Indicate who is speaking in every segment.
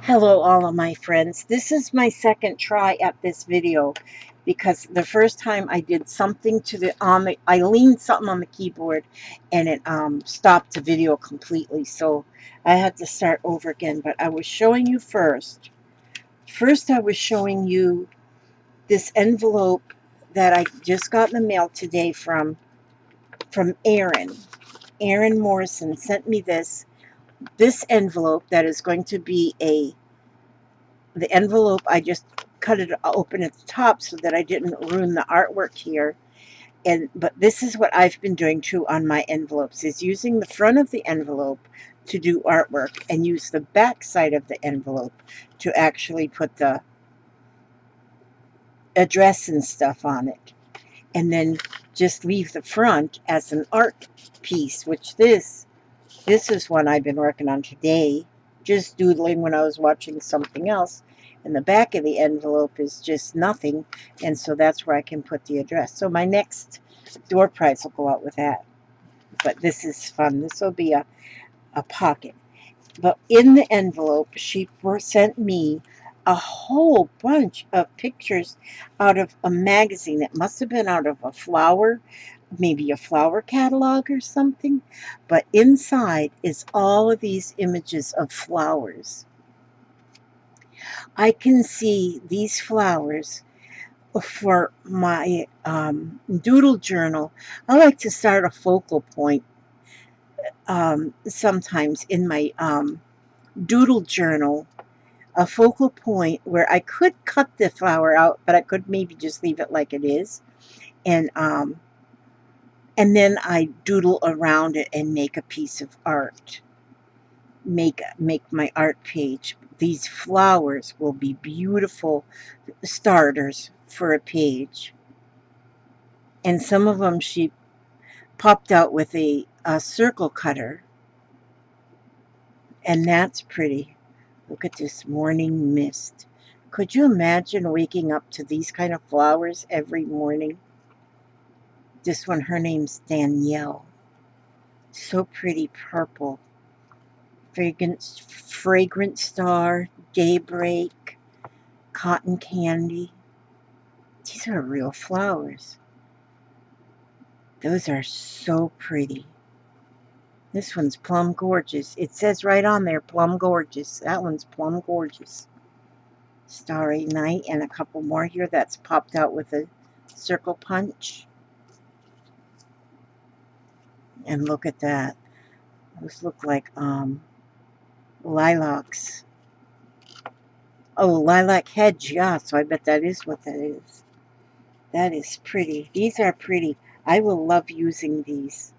Speaker 1: Hello all of my friends. This is my second try at this video because the first time I did something to I leaned something on the keyboard and it stopped the video completely. So I had to start over again, but I was showing you first. First I was showing you this envelope that I just got in the mail today from Aaron. Aaron Morrison sent me this envelope that is going to be the envelope. I just cut it open at the top so that I didn't ruin the artwork here. But this is what I've been doing too on my envelopes, is using the front of the envelope to do artwork and use the back side of the envelope to actually put the address and stuff on it. And then just leave the front as an art piece, which this is one I've been working on today, just doodling when I was watching something else. And the back of the envelope is just nothing, and so that's where I can put the address. So my next door prize will go out with that. But this is fun. This will be a pocket. But in the envelope, she sent me a whole bunch of pictures out of a magazine. It must have been out of a flower, maybe a flower catalog or something. But inside is all of these images of flowers. I can see these flowers for my doodle journal. I like to start a focal point sometimes in my doodle journal, a focal point where I could cut the flower out, but I could maybe just leave it like it is, and then I doodle around it and make a piece of art. Make my art page. These flowers will be beautiful starters for a page. And some of them she popped out with a circle cutter, and that's pretty. Look at this morning mist. Could you imagine waking up to these kind of flowers every morning? This one, her name's Danielle. So pretty, purple. Fragrant star, daybreak, cotton candy. These are real flowers. Those are so pretty. This one's plum gorgeous. It says right on there, plum gorgeous. That one's plum gorgeous. Starry night, and a couple more here that's popped out with a circle punch. And look at that. Those look like lilacs. Oh, lilac hedge, yeah, so I bet that is what that is. That is pretty. These are pretty. I will love using these.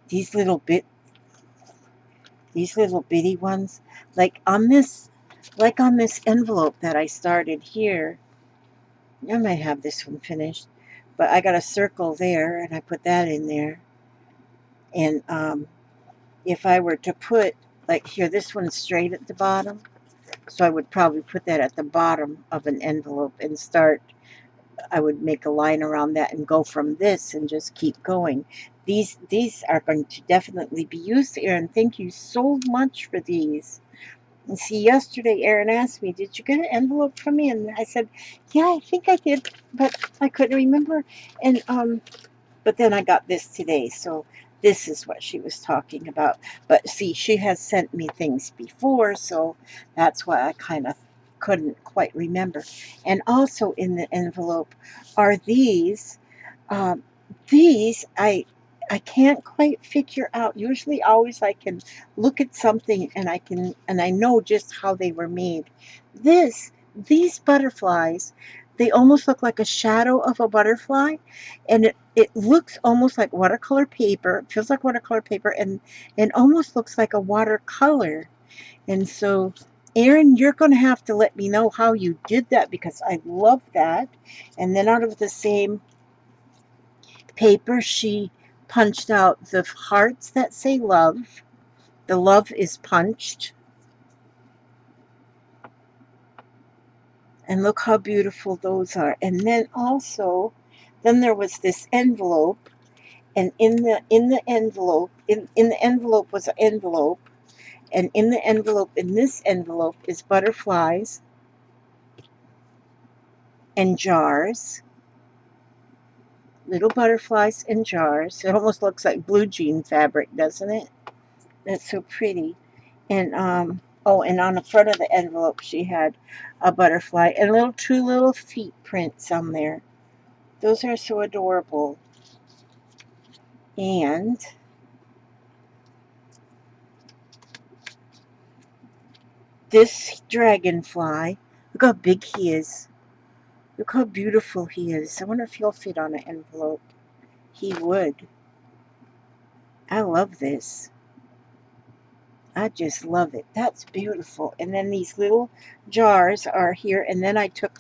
Speaker 1: These little bitty ones. Like on this envelope that I started here. I might have this one finished. But I got a circle there, and I put that in there. And if I were to put, like here, this one's straight at the bottom. So I would probably put that at the bottom of an envelope and start. I would make a line around that and go from this and just keep going. These are going to definitely be used, Aaron. Thank you so much for these. And see, yesterday Aaron asked me, "Did you get an envelope from me?" And I said, "Yeah, I think I did, but I couldn't remember." And but then I got this today, so this is what she was talking about. But see, she has sent me things before, so that's why I kind of couldn't quite remember. And also in the envelope are these. Um, these I can't quite figure out. Usually, always I can look at something and I know just how they were made. These butterflies, they almost look like a shadow of a butterfly, and it looks almost like watercolor paper. It feels like watercolor paper, and almost looks like a watercolor. And so, Aaron, you're going to have to let me know how you did that because I love that. And then out of the same paper, she punched out the hearts that say love. The love is punched. And look how beautiful those are. And then also, then there was this envelope, and in the envelope was an envelope, And in the envelope, in this envelope, is butterflies and jars. Little butterflies and jars. It almost looks like blue jean fabric, doesn't it? That's so pretty. And oh, and on the front of the envelope, she had a butterfly and two little feet prints on there. Those are so adorable. And this dragonfly, look how big he is. Look how beautiful he is. I wonder if he'll fit on an envelope. He would. I love this. I just love it. That's beautiful. And then these little jars are here. And then I took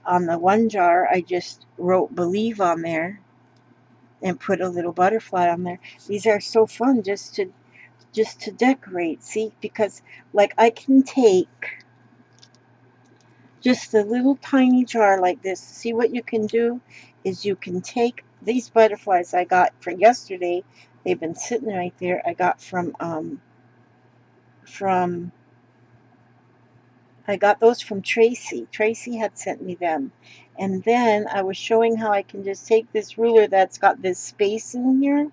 Speaker 1: on the one jar, I just wrote believe on there and put a little butterfly on there. These are so fun just to decorate. See, because like I can take just a little tiny jar like this. See what you can do is you can take these butterflies I got for yesterday. They've been sitting right there. I got I got those from Tracy. Tracy had sent me them. And then I was showing how I can just take this ruler that's got this space in here.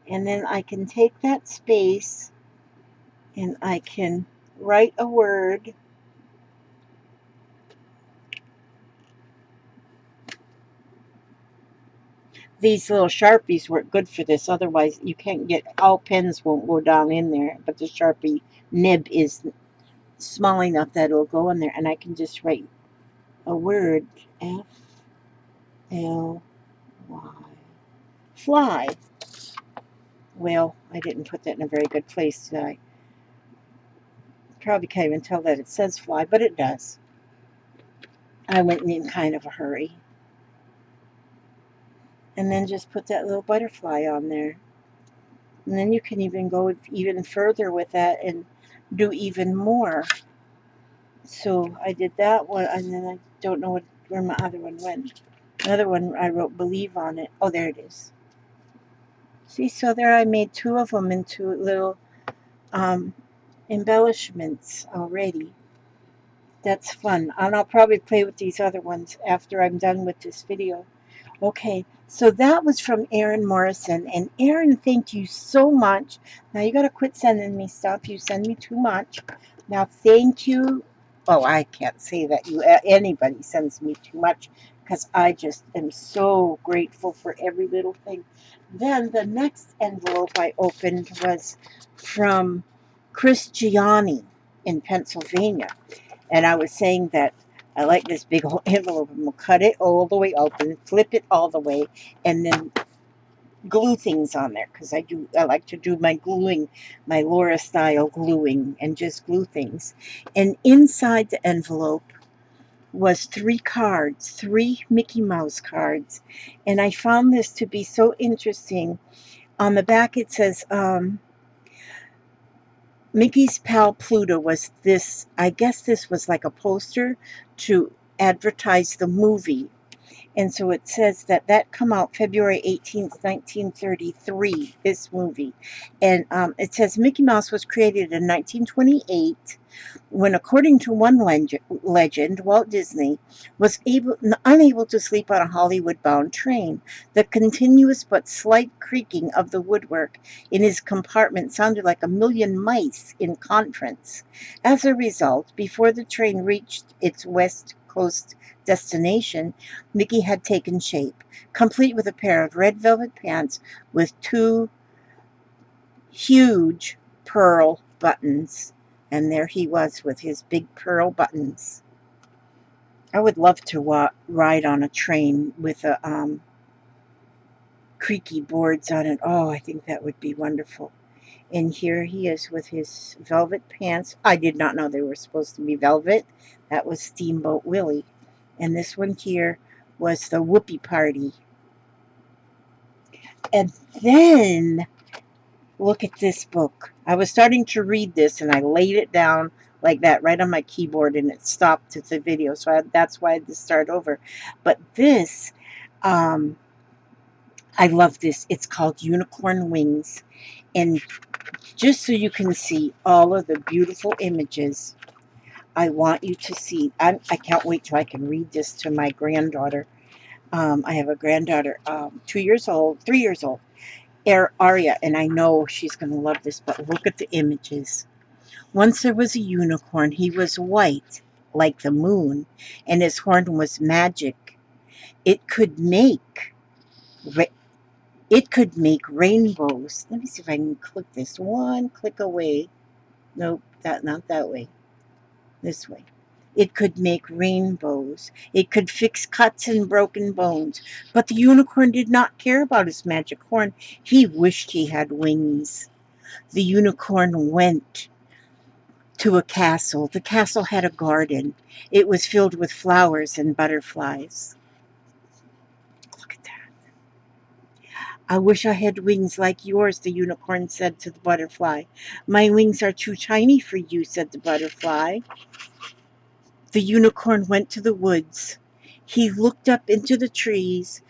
Speaker 1: And then I can take that space and I can write a word. These little Sharpies work good for this. Otherwise, you can't get, all pens won't go down in there. But the Sharpie nib is small enough that it'll go in there. And I can just write a word. F-L-Y. Fly. Well, I didn't put that in a very good place, did I? Probably can't even tell that it says fly, but it does. I went in kind of a hurry. And then just put that little butterfly on there. And then you can even go even further with that and do even more. So I did that one, and then I don't know where my other one went. Another one I wrote believe on it. Oh, there it is. See, so there I made two of them into little embellishments already. That's fun. And I'll probably play with these other ones after I'm done with this video. Okay, so that was from Erin Morrison. And Erin, thank you so much. Now you got to quit sending me stuff. You send me too much. Now, thank you. Oh, I can't say that anybody sends me too much because I just am so grateful for every little thing. Then the next envelope I opened was from Chris Gianni in Pennsylvania. And I was saying that I like this big old envelope. And we'll cut it all the way open, flip it all the way, and then glue things on there because I like to do my gluing, my Laura style gluing, and just glue things. And inside the envelope was 3 cards, 3 Mickey Mouse cards, and I found this to be so interesting. On the back it says Mickey's pal Pluto was this, I guess this was like a poster to advertise the movie. And so it says that come out February 18th, 1933, this movie. And it says Mickey Mouse was created in 1928 when, according to one legend, Walt Disney was unable to sleep on a Hollywood-bound train. The continuous but slight creaking of the woodwork in his compartment sounded like a million mice in conference. As a result, before the train reached its West Coast destination, Mickey had taken shape, complete with a pair of red velvet pants with 2 huge pearl buttons. And there he was with his big pearl buttons. I would love to ride on a train with a creaky boards on it. Oh, I think that would be wonderful. And here he is with his velvet pants. I did not know they were supposed to be velvet. That was Steamboat Willie. And this one here was the Whoopie Party. And then, look at this book. I was starting to read this and I laid it down like that right on my keyboard and it stopped the video. So that's why I had to start over. But this, I love this. It's called Unicorn Wings. And just so you can see all of the beautiful images. I want you to see. I can't wait till I can read this to my granddaughter. I have a granddaughter, 2 years old, 3 years old, Aria, and I know she's going to love this, but look at the images. Once there was a unicorn. He was white, like the moon, and his horn was magic. It could make it could make rainbows. Let me see if I can click this one click away. Nope, not that way. This way. It could make rainbows. It could fix cuts and broken bones. But the unicorn did not care about his magic horn. He wished he had wings. The unicorn went to a castle. The castle had a garden. It was filled with flowers and butterflies. Look at that. I wish I had wings like yours, the unicorn said to the butterfly. My wings are too tiny for you, said the butterfly. The unicorn went to the woods. He looked up into the trees.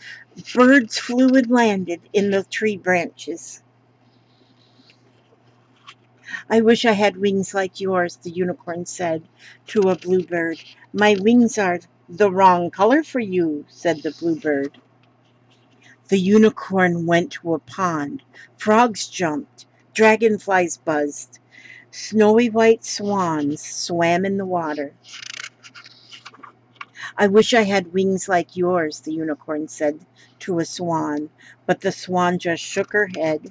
Speaker 1: Birds flew and landed in the tree branches. I wish I had wings like yours, the unicorn said to a bluebird. My wings are the wrong color for you, said the bluebird. The unicorn went to a pond. Frogs jumped. Dragonflies buzzed. Snowy white swans swam in the water. I wish I had wings like yours, the unicorn said to a swan, but the swan just shook her head.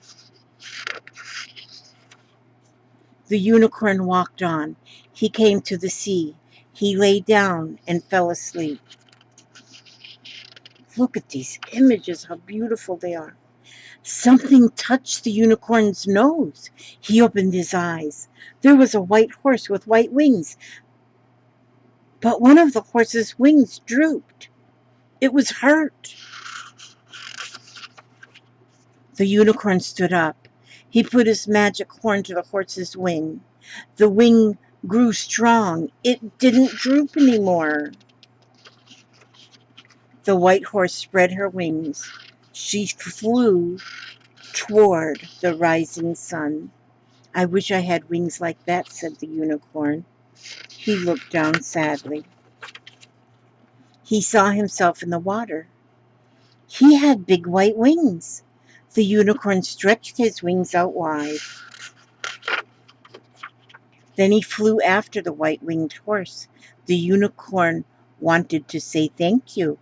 Speaker 1: The unicorn walked on. He came to the sea. He lay down and fell asleep. Look at these images, how beautiful they are. Something touched the unicorn's nose. He opened his eyes. There was a white horse with white wings, but one of the horse's wings drooped. It was hurt. The unicorn stood up. He put his magic horn to the horse's wing. The wing grew strong. It didn't droop anymore. The white horse spread her wings. She flew toward the rising sun. I wish I had wings like that, said the unicorn. He looked down sadly. He saw himself in the water. He had big white wings. The unicorn stretched his wings out wide. Then he flew after the white-winged horse. The unicorn wanted to say thank you.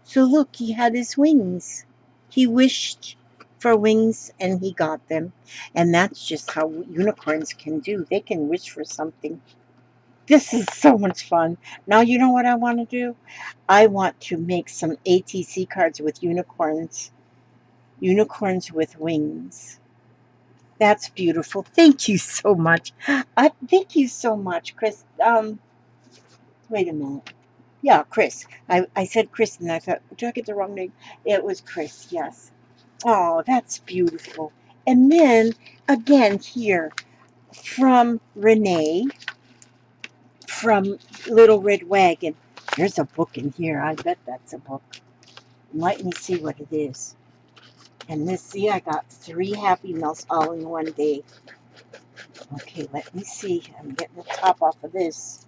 Speaker 1: So look, he had his wings. He wished for wings and he got them. And that's just how unicorns can do. They can wish for something. This is so much fun. Now you know what I want to do? I want to make some ATC cards with unicorns. Unicorns with wings. That's beautiful. Thank you so much. Thank you so much, Chris. Wait a minute. Yeah, Chris. I said Chris and I thought, did I get the wrong name? It was Chris, yes. Oh, that's beautiful. And then again here from Renee from Little Red Wagon. There's a book in here. I bet that's a book. Let me see what it is. And this, see, I got 3 Happy Meals all in one day. Okay, let me see. I'm getting the top off of this.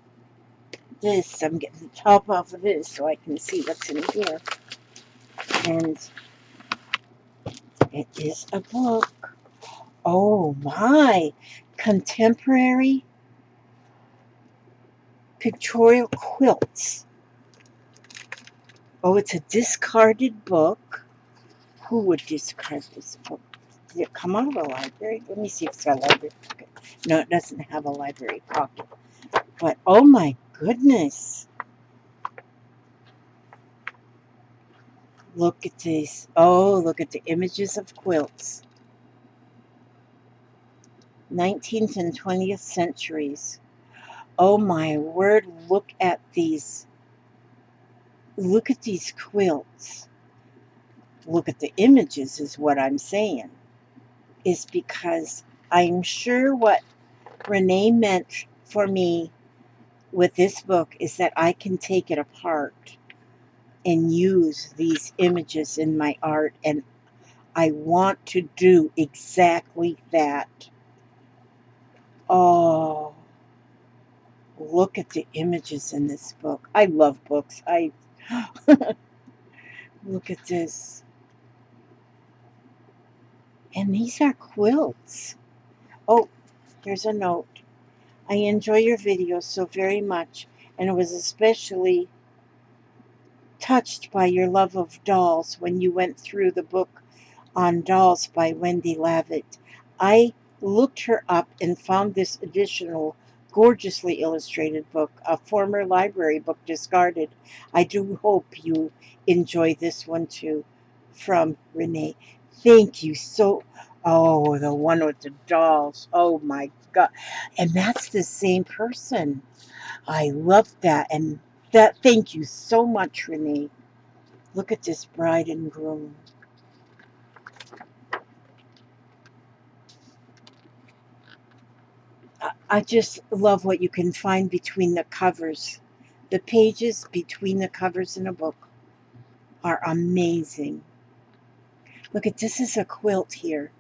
Speaker 1: I'm getting the top off of this so I can see what's in here. And it is a book. Oh my! Contemporary Pictorial Quilts. Oh, it's a discarded book. Who would discard this book? Did it come out of a library? Let me see if it's got a library pocket. No, it doesn't have a library pocket. But, oh my goodness. Look at this. Oh, look at the images of quilts. 19th and 20th centuries. Oh my word, look at these. Look at these quilts. Look at the images is what I'm saying. Is because I'm sure what Renee meant for me with this book is that I can take it apart and use these images in my art, and I want to do exactly that. Oh, look at the images in this book. I love books. Look at this. And these are quilts. Oh, here's a note. I enjoy your videos so very much, and was especially touched by your love of dolls when you went through the book on Dolls by Wendy Lavitt. I looked her up and found this additional gorgeously illustrated book, a former library book discarded. I do hope you enjoy this one too. From Renee. Thank you so. Oh, the one with the dolls. Oh my God. And that's the same person. I love that. And that, thank you so much, Renee. Look at this bride and groom. I just love what you can find between the covers. The pages between the covers in a book are amazing. Look at this is a quilt here.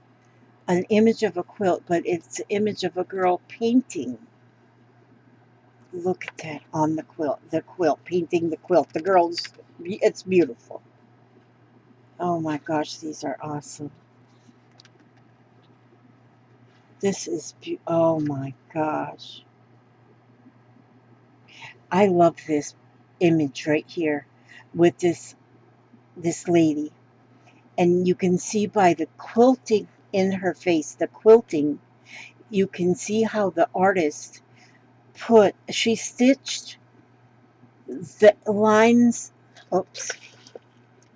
Speaker 1: An image of a quilt, but it's an image of a girl painting. Look at that on the quilt, painting the quilt. The girl's, it's beautiful. Oh my gosh, these are awesome. This is, oh my gosh. I love this image right here with this lady. And you can see by the quilting in her face, the quilting, you can see how the artist she stitched the lines, oops,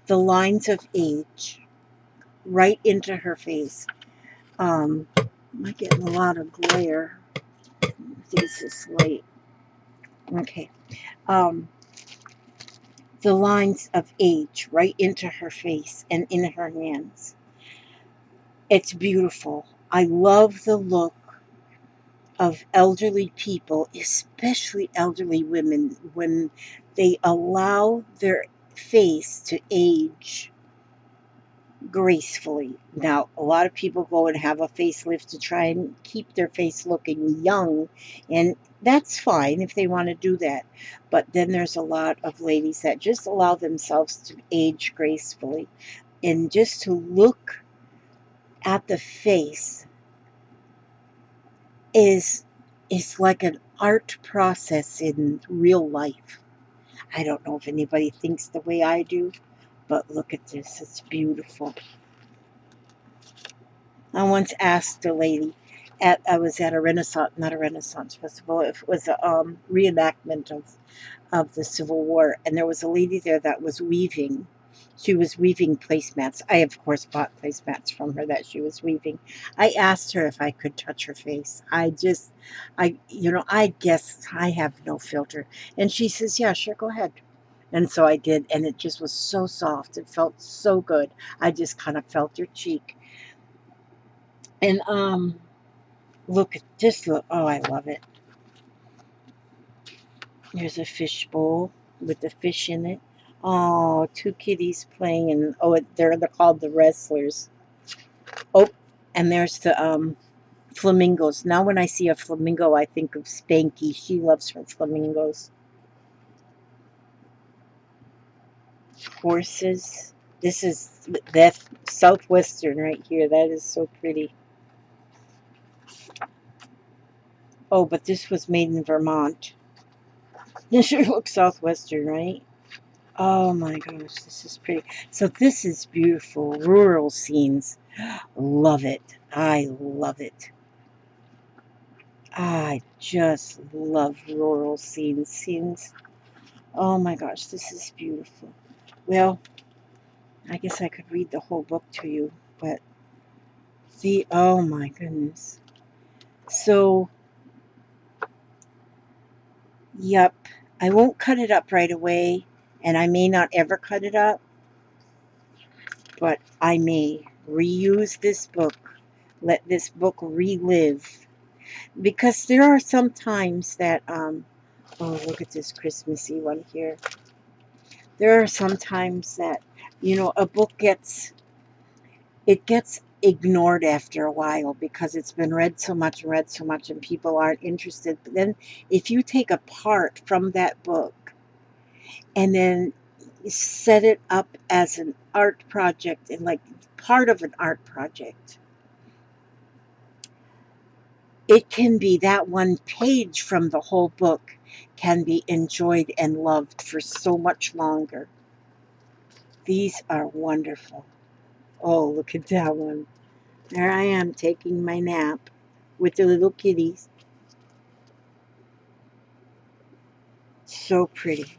Speaker 1: the lines of age right into her face. Am I getting a lot of glare? I think it's this light. Okay. Um, the lines of age right into her face and in her hands. It's beautiful. I love the look of elderly people, especially elderly women, when they allow their face to age gracefully. Now, a lot of people go and have a facelift to try and keep their face looking young, and that's fine if they want to do that. But then there's a lot of ladies that just allow themselves to age gracefully. And just to look at the face is like an art process in real life. I don't know if anybody thinks the way I do, but look at this. It's beautiful. I once asked a lady I was at a Renaissance, not a Renaissance festival, it was a reenactment of the Civil War, and there was a lady there that was weaving. She was weaving placemats. I, of course, bought placemats from her that she was weaving. I asked her if I could touch her face. I guess I have no filter. And she says, yeah, sure, go ahead. And so I did, and it just was so soft. It felt so good. I just kind of felt her cheek. And look at this. Look, oh, I love it. There's a fish bowl with the fish in it. Oh, two kitties playing, and oh, they're called the wrestlers. Oh, and there's the flamingos. Now, when I see a flamingo, I think of Spanky. She loves her flamingos. Horses. This is that southwestern right here. That is so pretty. Oh, but this was made in Vermont. This sure looks southwestern, right? Oh my gosh, this is pretty. So this is beautiful. Rural scenes. Love it. I love it. I just love rural scenes. Scenes. Oh my gosh, this is beautiful. Well, I guess I could read the whole book to you, but see, oh my goodness. So, yep, I won't cut it up right away, and I may not ever cut it up, but I may reuse this book, let this book relive. Because there are some times that, oh, look at this Christmassy one here. There are some times that, a book it gets ignored after a while because it's been read so much and read so much and people aren't interested. But then if you take a part from that book and then set it up as an art project and like part of an art project, it can be that one page from the whole book can be enjoyed and loved for so much longer. These are wonderful. Oh, look at that one. There I am taking my nap with the little kitties. So pretty.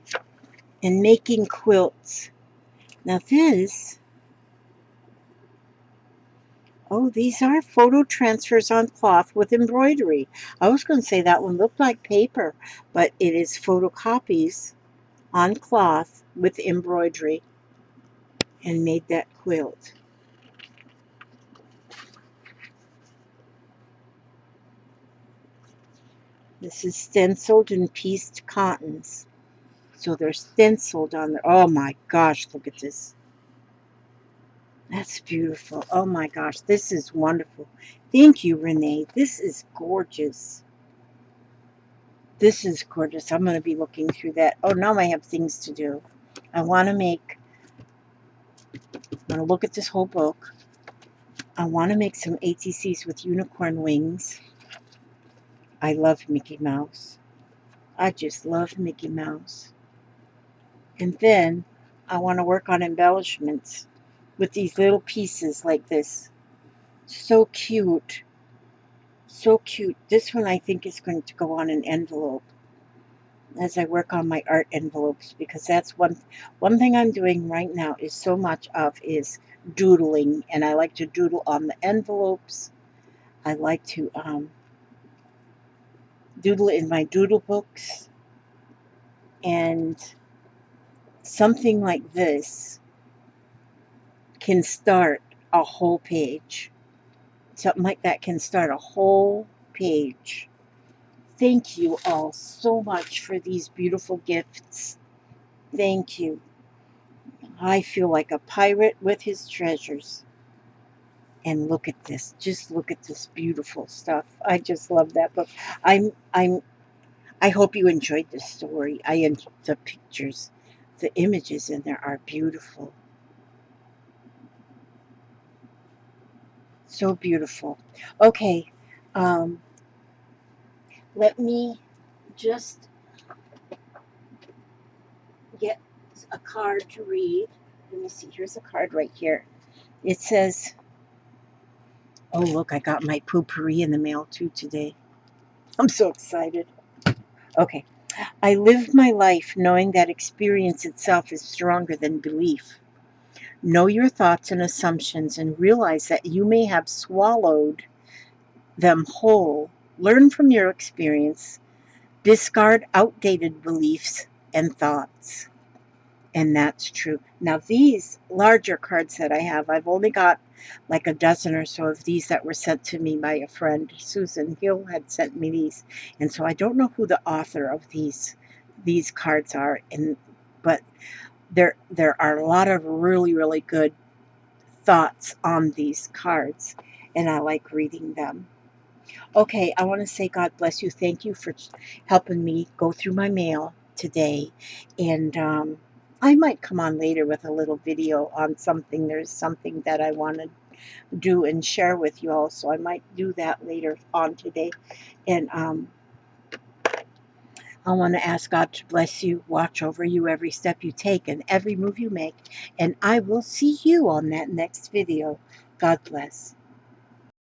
Speaker 1: And making quilts. Now this, oh, these are photo transfers on cloth with embroidery. I was going to say that one looked like paper, but it is photocopies on cloth with embroidery and made that quilt. This is stenciled and pieced cottons. So they're stenciled on there. Oh my gosh, look at this. That's beautiful. Oh my gosh, this is wonderful. Thank you, Renee. This is gorgeous. This is gorgeous. I'm going to be looking through that. Oh, now I have things to do. I'm going to look at this whole book. I want to make some ATCs with unicorn wings. I love Mickey Mouse. I just love Mickey Mouse. And then I want to work on embellishments with these little pieces like this. So cute. So cute. This one I think is going to go on an envelope as I work on my art envelopes, because that's one thing I'm doing right now is so much of is doodling, and I like to doodle on the envelopes. I like to doodle in my doodle books, and something like this can start a whole page. Something like that can start a whole page. Thank you all so much for these beautiful gifts. Thank you. I feel like a pirate with his treasures. And look at this. Just look at this beautiful stuff. I just love that book. I hope you enjoyed this story. I enjoyed the pictures. The images in there are beautiful. So beautiful. Okay. Let me just get a card to read. Let me see. Here's a card right here. It says, oh, look, I got my poopery in the mail too today. I'm so excited. Okay. I live my life knowing that experience itself is stronger than belief. Know your thoughts and assumptions and realize that you may have swallowed them whole. Learn from your experience. Discard outdated beliefs and thoughts. And that's true. Now, these larger cards that I have, I've only got like a dozen or so of these that were sent to me by a friend. Susan Hill had sent me these. And so I don't know who the author of these cards are, but there are a lot of really, really good thoughts on these cards, and I like reading them. Okay, I want to say God bless you. Thank you for helping me go through my mail today. And I might come on later with a little video on something. There's something that I want to do and share with you all, so I might do that later on today. And I want to ask God to bless you, watch over you every step you take and every move you make. And I will see you on that next video. God bless.